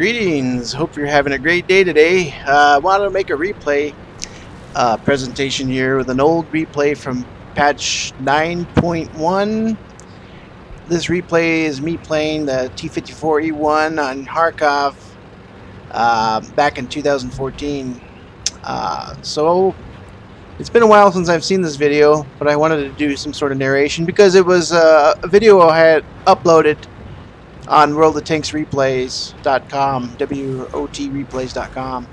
Greetings. Hope you're having a great day today. I wanted to make a replay presentation here with an old replay from patch 9.1. This replay is me playing the T54E1 on Kharkov back in 2014. So it's been a while since I've seen this video, but I wanted to do some sort of narration because it was a video I had uploaded on worldoftanksreplays.com, WOT replays.com.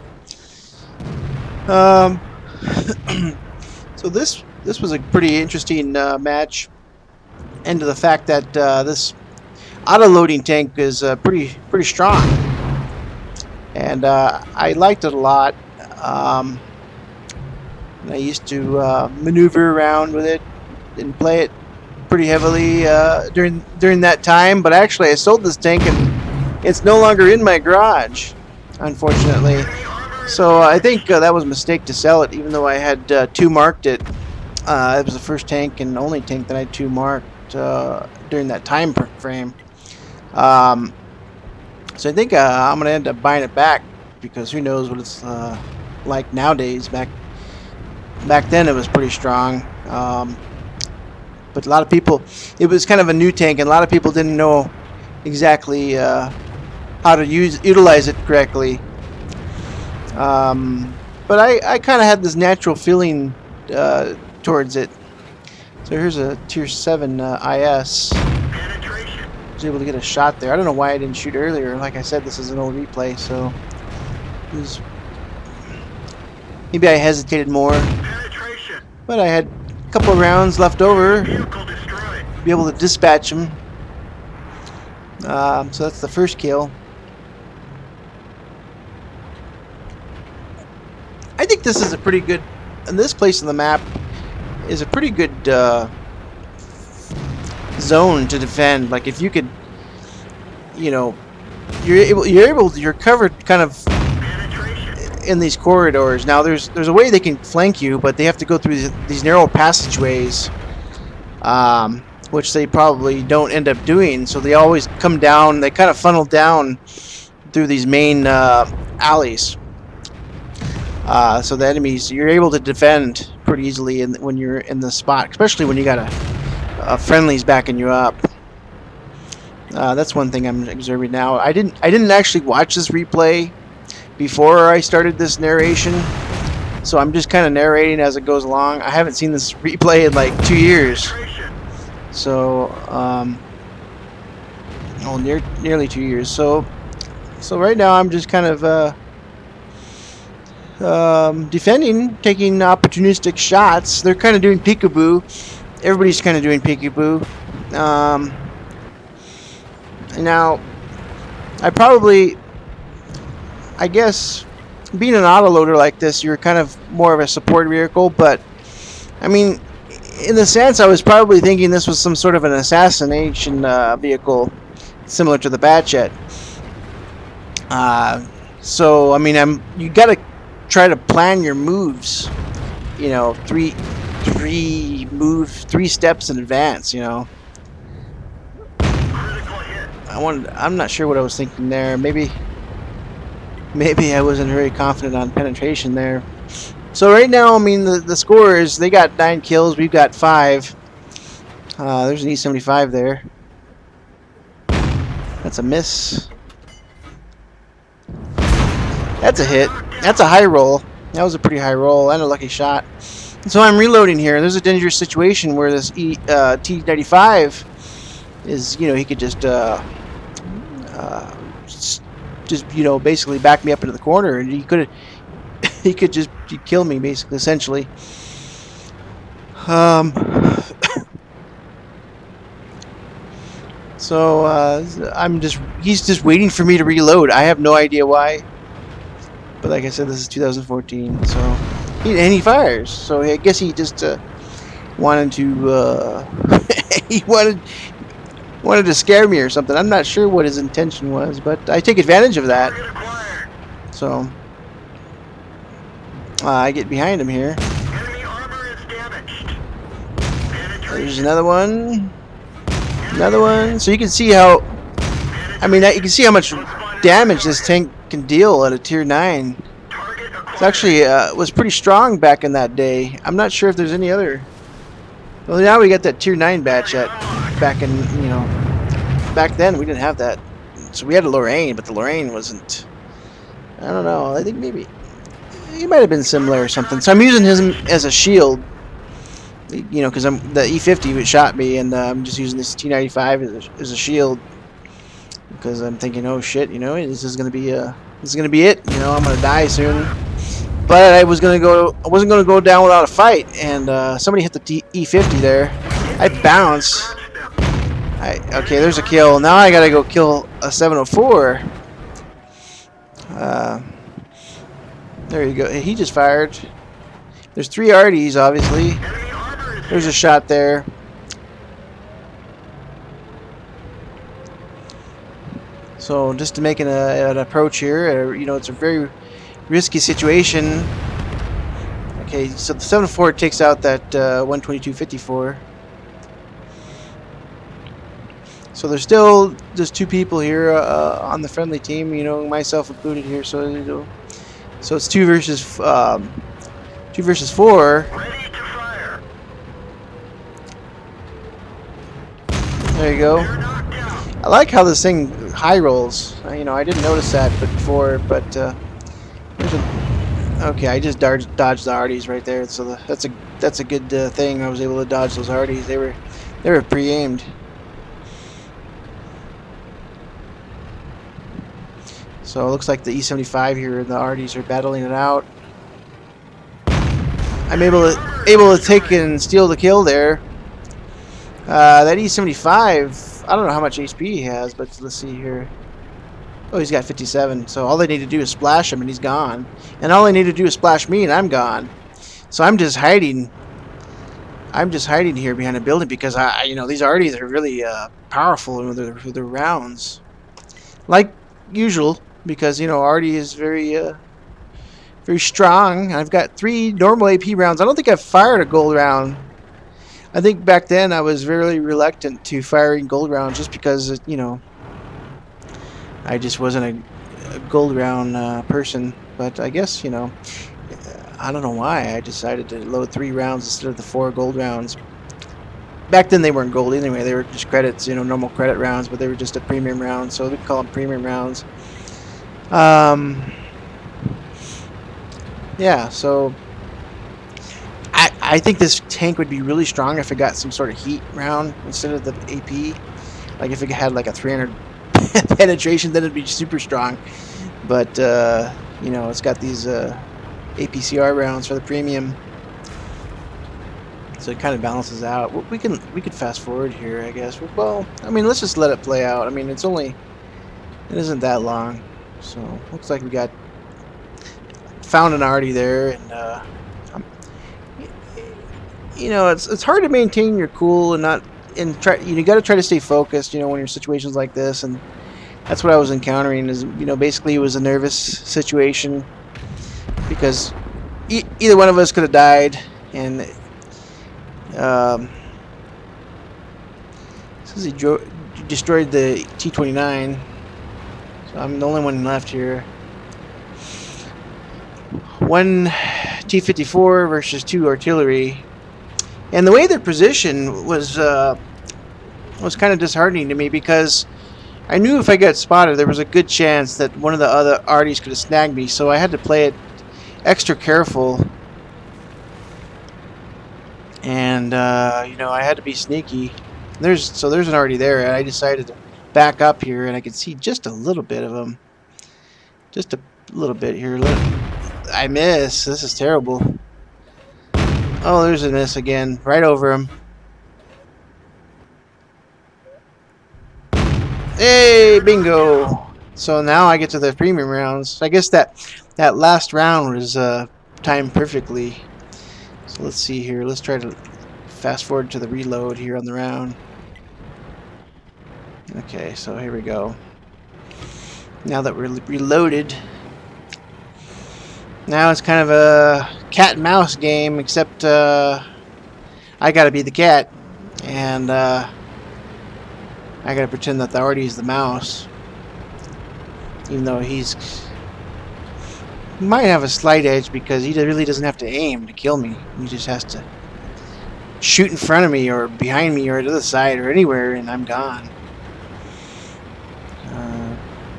So this was a pretty interesting match, and to the fact that this auto-loading tank is pretty strong, and I liked it a lot. And I used to maneuver around with it and play it pretty heavily during that time, but actually I sold this tank and it's no longer in my garage, unfortunately. So I think that was a mistake to sell it, even though I had two marked it. It was the first tank and only tank that I had two marked during that time frame. So I think I'm gonna end up buying it back, because who knows what it's like nowadays. Back then it was pretty strong. But a lot of people, it was kind of a new tank, and a lot of people didn't know exactly how to utilize it correctly. But I kind of had this natural feeling towards it. So here's a tier 7 IS. I was able to get a shot there. I don't know why I didn't shoot earlier. Like I said, this is an old replay, so maybe I hesitated more. But I had a couple of rounds left over to be able to dispatch them. So that's the first kill. I think this is a pretty good, and this place on the map is a pretty good zone to defend. Like, if you could, you know, you're covered kind of in these corridors. Now there's a way they can flank you, but they have to go through these narrow passageways, which they probably don't end up doing. So they always come down, they kind of funnel down through these main alleys. So the enemies, you're able to defend pretty easily when you're in the spot, especially when you got a friendlies backing you up. That's one thing I'm observing now. I didn't actually watch this replay before I started this narration, so I'm just kind of narrating as it goes along. I haven't seen this replay in like 2 years, so nearly 2 years. So right now I'm just kind of defending, taking opportunistic shots. They're kind of doing peekaboo. Everybody's kind of doing peekaboo. Now I guess being an autoloader like this, you're kind of more of a support vehicle, but I mean, in the sense, I was probably thinking this was some sort of an assassination vehicle, similar to the Batchet. So I mean, you gotta try to plan your moves, you know, three steps in advance, you know. I'm not sure what I was thinking there. Maybe I wasn't very confident on penetration there. So right now, I mean, the score is, they got 9 kills, we've got 5. There's an E75 there. That's a miss. That's a hit. That's a high roll. That was a pretty high roll and a lucky shot. So I'm reloading here. There's a dangerous situation where this T95 is, you know, he could just you know, basically back me up into the corner, and he'd kill me, basically, essentially. So he's just waiting for me to reload. I have no idea why, but like I said, this is 2014, so he fires. So I guess he just wanted to he wanted to scare me or something. I'm not sure what his intention was, but I take advantage of that. So I get behind him here. There's another one. So you can see how, I mean, you can see how much damage this tank can deal at a tier 9. It's actually was pretty strong back in that day. I'm not sure if there's any other. Well, now we got that tier 9 batch at back in, you know, back then we didn't have that. So we had a Lorraine, but the Lorraine wasn't. I don't know. I think maybe he might have been similar or something. So I'm using him as a shield, you know, because I'm the E50 shot me, and I'm just using this T95 as a shield because I'm thinking, oh shit, you know, this is gonna be it. You know, I'm gonna die soon. But I wasn't gonna go down without a fight, and somebody hit the E50 there. I bounce. Okay, there's a kill. Now I gotta go kill a 704. There you go. He just fired. There's 3 RDs, obviously. There's a shot there. So just to make an approach here, you know, it's a very risky situation. Okay, so the 704 takes out that 122-54. So there's still just 2 people here on the friendly team, you know, myself included here. So you know, so it's 2 versus 4. There you go. I like how this thing high rolls. You know, I didn't notice that before, but okay, I just dodged the RDs right there. So that's a good thing. I was able to dodge those RDs. They were pre-aimed. So it looks like the E75 here and the RDs are battling it out. I'm able to take and steal the kill there. That E75, I don't know how much HP he has, but let's see here. Oh, he's got 57. So all they need to do is splash him and he's gone. And all they need to do is splash me and I'm gone. So I'm just hiding. I'm just hiding here behind a building because you know, these RDs are really powerful with their rounds, like usual. Because you know, RD is very strong. I've got 3 normal AP rounds. I don't think I've fired a gold round. I think back then I was very reluctant to firing gold rounds just because, you know, I just wasn't a gold round person. But I guess, you know, I don't know why I decided to load 3 rounds instead of the 4 gold rounds. Back then they weren't gold anyway. They were just credits, you know, normal credit rounds, but they were just a premium round, so we call them premium rounds. Yeah, so I think this tank would be really strong if it got some sort of heat round instead of the AP. Like if it had like a 300 penetration, then it'd be super strong. But you know, it's got these APCR rounds for the premium, so it kind of balances out. We could fast forward here, I guess. Well, I mean, let's just let it play out. I mean, it isn't that long. So looks like we found an arty there, and you know, it's hard to maintain your cool and not try. You got to try to stay focused. You know, when you're in situations like this, and that's what I was encountering. Is, you know, basically it was a nervous situation because either one of us could have died, and says he destroyed the T-29. So I'm the only one left here. 1 T-54 versus 2 artillery, and the way their position was kind of disheartening to me because I knew if I got spotted, there was a good chance that one of the other arties could have snagged me. So I had to play it extra careful, and you know, I had to be sneaky. There's an arty there, and I decided to back up here, and I could see just a little bit of them. Just a little bit here. I miss. This is terrible. Oh, there's a miss again. Right over him. Hey, bingo. So now I get to the premium rounds. I guess that last round was timed perfectly. So let's see here. Let's try to fast forward to the reload here on the round. Okay, so here we go. Now that we're reloaded, now it's kind of a cat and mouse game, except I gotta be the cat, and I gotta pretend that the arty is the mouse. Even though he might have a slight edge because he really doesn't have to aim to kill me. He just has to shoot in front of me or behind me or to the side or anywhere, and I'm gone.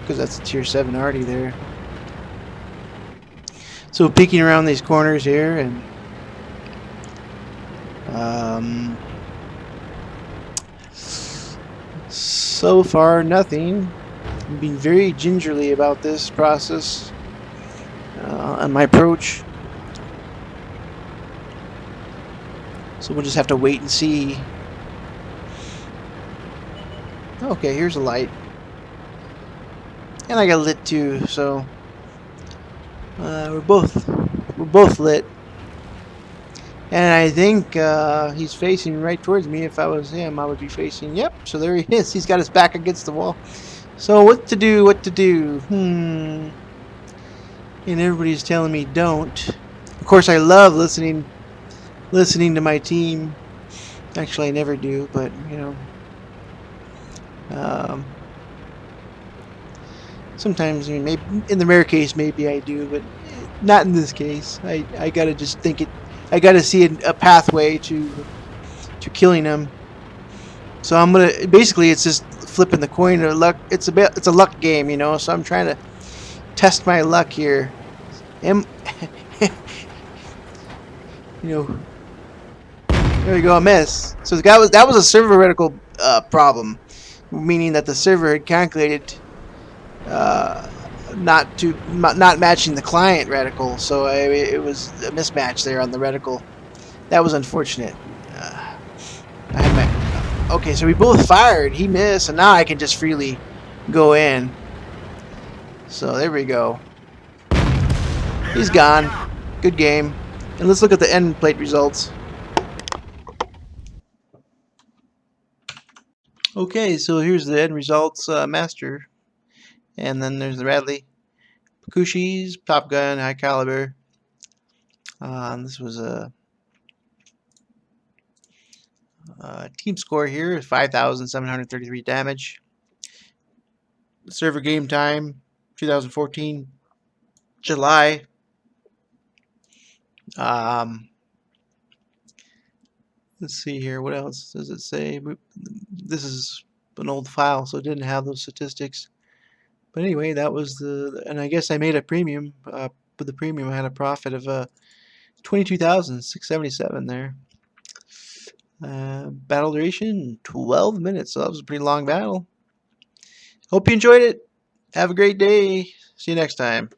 Because that's a tier 7 already there. So peeking around these corners here, and so far nothing. I'm being very gingerly about this process and my approach. So we'll just have to wait and see. Okay, here's a light. And I got lit too, so we're both lit. And I think he's facing right towards me. If I was him, I would be facing. Yep. So there he is. He's got his back against the wall. So what to do? What to do? And everybody's telling me don't. Of course, I love listening to my team. Actually, I never do, but you know. Sometimes, I mean, maybe in the rare case, maybe I do, but not in this case. I gotta just think it. I gotta see a pathway to killing him. So I'm gonna basically it's just flipping the coin or luck. It's a luck game, you know. So I'm trying to test my luck here. You know, there we go, a miss. So that was a server reticle problem, meaning that the server had calculated not matching the client reticle, so it was a mismatch there on the reticle. That was unfortunate. I had my okay, so we both fired. He missed, and now I can just freely go in. So there we go. He's gone. Good game. And let's look at the end plate results. Okay, so here's the end results, master. And then there's the Radley. Kushis, Top Gun, High Caliber. This was a team score here is 5,733 damage. Server game time 2014 July. Let's see here. What else does it say? This is an old file, so it didn't have those statistics. But anyway, that was and I guess I made a premium. With the premium, I had a profit of 22,677 there. Battle duration 12 minutes, so that was a pretty long battle. Hope you enjoyed it. Have a great day. See you next time.